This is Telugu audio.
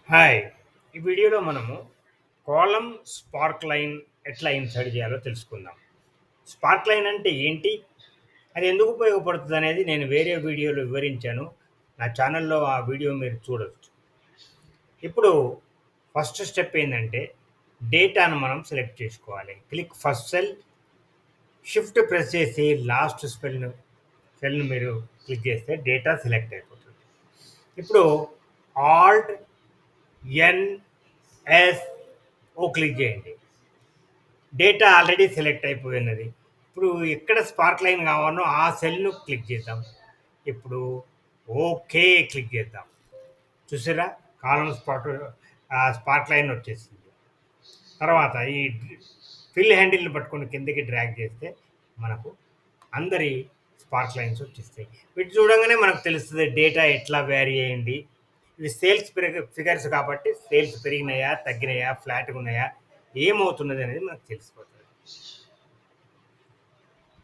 హాయ్! ఈ వీడియోలో మనము కాలమ్ స్పార్క్ లైన్ ఎట్లా ఇన్సర్ట్ చేయాలో తెలుసుకుందాం. స్పార్క్ లైన్ అంటే ఏంటి? అది ఎందుకు ఉపయోగపడుతుందనేది నేను వేరే వీడియోలో వివరించాను. నా ఛానల్‌లో ఆ వీడియో మీరు చూడొచ్చు. ఇప్పుడు ఫస్ట్ స్టెప్ ఏందంటే డేటాను మనం సెలెక్ట్ చేసుకోవాలి. Click first cell, shift press చేసి లాస్ట్ సెల్‌ని మీరు క్లిక్ చేస్తే డేటా సెలెక్ట్ అయిపోతుంది. ఇప్పుడు alt N S O click చేయండి. డేటా ఆల్రెడీ సెలెక్ట్ అయిపోయినది. ఇప్పుడు ఎక్కడ స్పార్క్ లైన్ కావాలో ఆ సెల్‌ను క్లిక్ చేద్దాం. ఇప్పుడు ఓకే క్లిక్ చేద్దాం. చూసారా? కాలమ్ స్పార్క్ లైన్ వచ్చేసింది. తర్వాత ఈ ఫిల్ హ్యాండిల్‌ని పట్టుకొని కిందకి డ్రాగ్ చేస్తే మనకు అందరి స్పార్క్ లైన్స్ వచ్చేస్తాయి. వీటి చూడంగానే మనకు తెలుస్తది డేటా ఎట్లా వేరీ అయింది. ఇవి సేల్స్ ఫిగర్స్ కాబట్టి సేల్స్ పెరిగినాయా? తగ్గినాయా? ఫ్లాట్‌గా ఉన్నాయా? ఏమవుతున్నది అనేది మనకు తెలిసిపోతది.